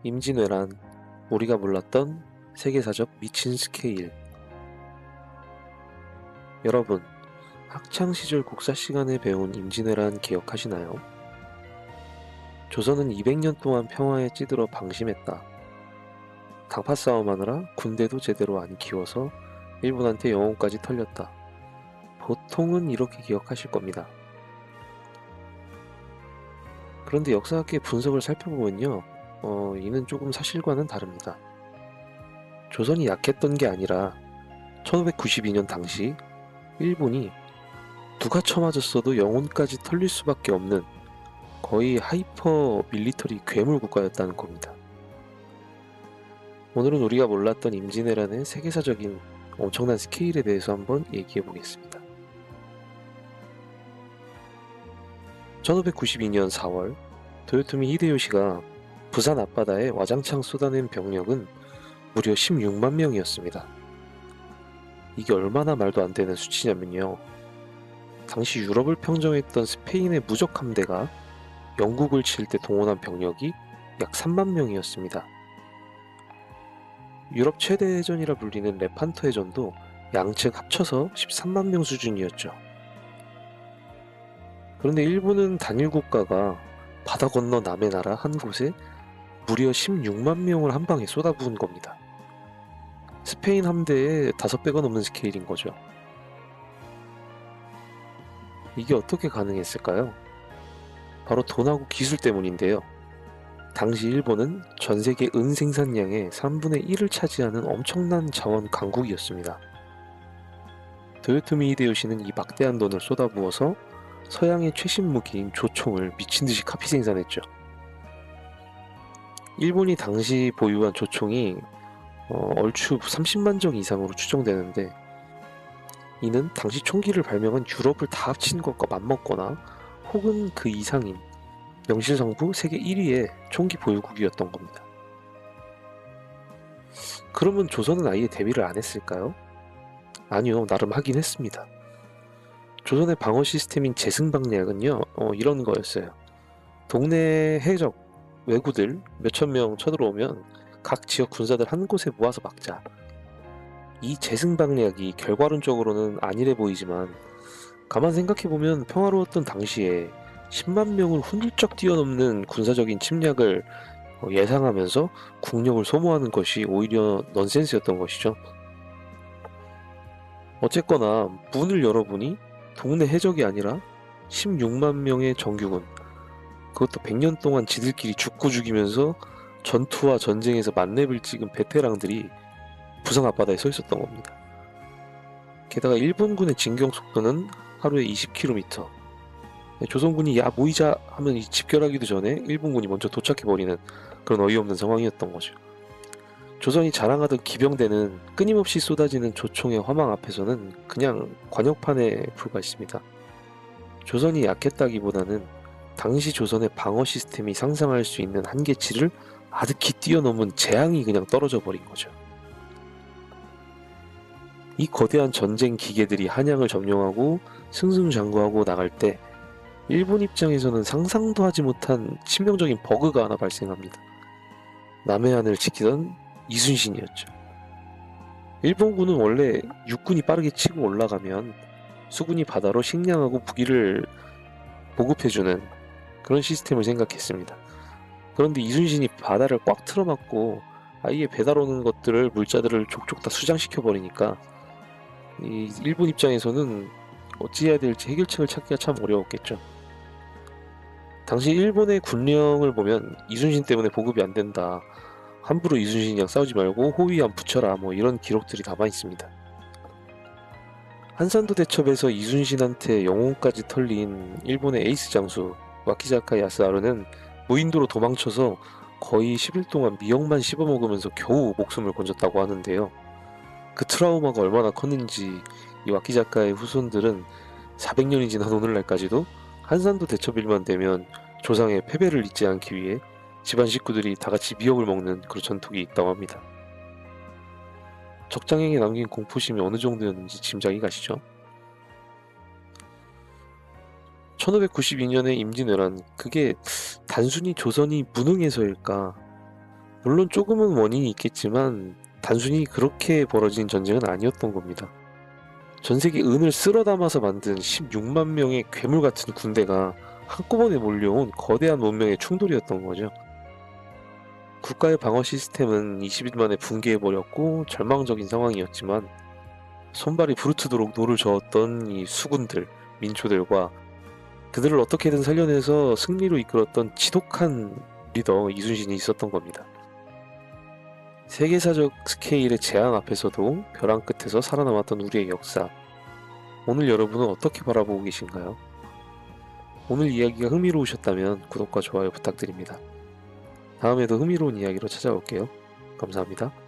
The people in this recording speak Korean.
임진왜란, 우리가 몰랐던 세계사적 미친 스케일. 여러분, 학창시절 국사 시간에 배운 임진왜란 기억하시나요? 조선은 200년 동안 평화에 찌들어 방심했다. 당파 싸움하느라 군대도 제대로 안 키워서 일본한테 영혼까지 털렸다. 보통은 이렇게 기억하실 겁니다. 그런데 역사학계 분석을 살펴보면요, 이는 조금 사실과는 다릅니다. 조선이 약했던 게 아니라 1592년 당시 일본이 누가 쳐맞았어도 영혼까지 털릴 수밖에 없는 거의 하이퍼 밀리터리 괴물 국가였다는 겁니다. 오늘은 우리가 몰랐던 임진왜란의 세계사적인 엄청난 스케일에 대해서 한번 얘기해 보겠습니다. 1592년 4월 도요토미 히데요시가 부산 앞바다에 와장창 쏟아낸 병력은 무려 16만 명이었습니다. 이게 얼마나 말도 안 되는 수치냐면요. 당시 유럽을 평정했던 스페인의 무적 함대가 영국을 칠 때 동원한 병력이 약 3만 명이었습니다. 유럽 최대 해전이라 불리는 레판토 해전도 양측 합쳐서 13만 명 수준이었죠. 그런데 일본은 단일 국가가 바다 건너 남의 나라 한 곳에 무려 16만 명을 한 방에 쏟아부은 겁니다. 스페인 함대의 5배가 넘는 스케일인 거죠. 이게 어떻게 가능했을까요? 바로 돈하고 기술 때문인데요. 당시 일본은 전 세계 은 생산량의 3분의 1을 차지하는 엄청난 자원 강국이었습니다. 도요토미 히데요시는 이 막대한 돈을 쏟아부어서 서양의 최신 무기인 조총을 미친듯이 카피 생산했죠. 일본이 당시 보유한 조총이 얼추 30만 정 이상으로 추정되는데, 이는 당시 총기를 발명한 유럽을 다 합친 것과 맞먹거나 혹은 그 이상인 명실상부 세계 1위의 총기 보유국이었던 겁니다. 그러면 조선은 아예 대비를 안 했을까요? 아니요, 나름 하긴 했습니다. 조선의 방어 시스템인 제승방략은요, 이런 거였어요. 동네 해적, 왜구들 몇천 명 쳐들어오면 각 지역 군사들 한 곳에 모아서 막자. 이 제승방략이 결과론적으로는 안일해 보이지만 가만 생각해보면 평화로웠던 당시에 10만 명을 훌쩍 뛰어넘는 군사적인 침략을 예상하면서 국력을 소모하는 것이 오히려 넌센스였던 것이죠. 어쨌거나 문을 열어보니 동네 해적이 아니라 16만 명의 정규군, 그것도 100년 동안 지들끼리 죽고 죽이면서 전투와 전쟁에서 만렙을 찍은 베테랑들이 부산 앞바다에 서 있었던 겁니다. 게다가 일본군의 진격 속도는 하루에 20km. 조선군이 야 모이자 하면 집결하기도 전에 일본군이 먼저 도착해버리는 그런 어이없는 상황이었던 거죠. 조선이 자랑하던 기병대는 끊임없이 쏟아지는 조총의 화망 앞에서는 그냥 관역판에 불과했습니다. 조선이 약했다기보다는 당시 조선의 방어 시스템이 상상할 수 있는 한계치를 아득히 뛰어넘은 재앙이 그냥 떨어져 버린 거죠. 이 거대한 전쟁 기계들이 한양을 점령하고 승승장구하고 나갈 때 일본 입장에서는 상상도 하지 못한 치명적인 버그가 하나 발생합니다. 남해안을 지키던 이순신이었죠. 일본군은 원래 육군이 빠르게 치고 올라가면 수군이 바다로 식량하고 무기를 보급해주는 그런 시스템을 생각했습니다. 그런데 이순신이 바다를 꽉 틀어막고 아예 배달 오는 것들을 물자들을 족족 다 수장시켜버리니까 이 일본 입장에서는 어찌해야 될지 해결책을 찾기가 참 어려웠겠죠. 당시 일본의 군령을 보면 이순신 때문에 보급이 안 된다, 함부로 이순신이랑 싸우지 말고 호위 안 붙여라, 뭐 이런 기록들이 남아 있습니다. 한산도 대첩에서 이순신한테 영혼까지 털린 일본의 에이스 장수 와키자카 야스하루는 무인도로 도망쳐서 거의 10일 동안 미역만 씹어먹으면서 겨우 목숨을 건졌다고 하는데요. 그 트라우마가 얼마나 컸는지 이 와키자카의 후손들은 400년이 지난 오늘날까지도 한산도 대첩일만 되면 조상의 패배를 잊지 않기 위해 집안 식구들이 다 같이 미역을 먹는 그런 전통이 있다고 합니다. 적장에게 남긴 공포심이 어느 정도였는지 짐작이 가시죠? 1592년의 임진왜란, 그게 단순히 조선이 무능해서일까? 물론 조금은 원인이 있겠지만 단순히 그렇게 벌어진 전쟁은 아니었던 겁니다. 전 세계 은을 쓸어 담아서 만든 16만 명의 괴물 같은 군대가 한꺼번에 몰려온 거대한 문명의 충돌이었던 거죠. 국가의 방어 시스템은 20일 만에 붕괴해버렸고 절망적인 상황이었지만 손발이 부르트도록 노를 저었던 이 수군들, 민초들과 그들을 어떻게든 살려내서 승리로 이끌었던 지독한 리더 이순신이 있었던 겁니다. 세계사적 스케일의 재앙 앞에서도 벼랑 끝에서 살아남았던 우리의 역사. 오늘 여러분은 어떻게 바라보고 계신가요? 오늘 이야기가 흥미로우셨다면 구독과 좋아요 부탁드립니다. 다음에도 흥미로운 이야기로 찾아올게요. 감사합니다.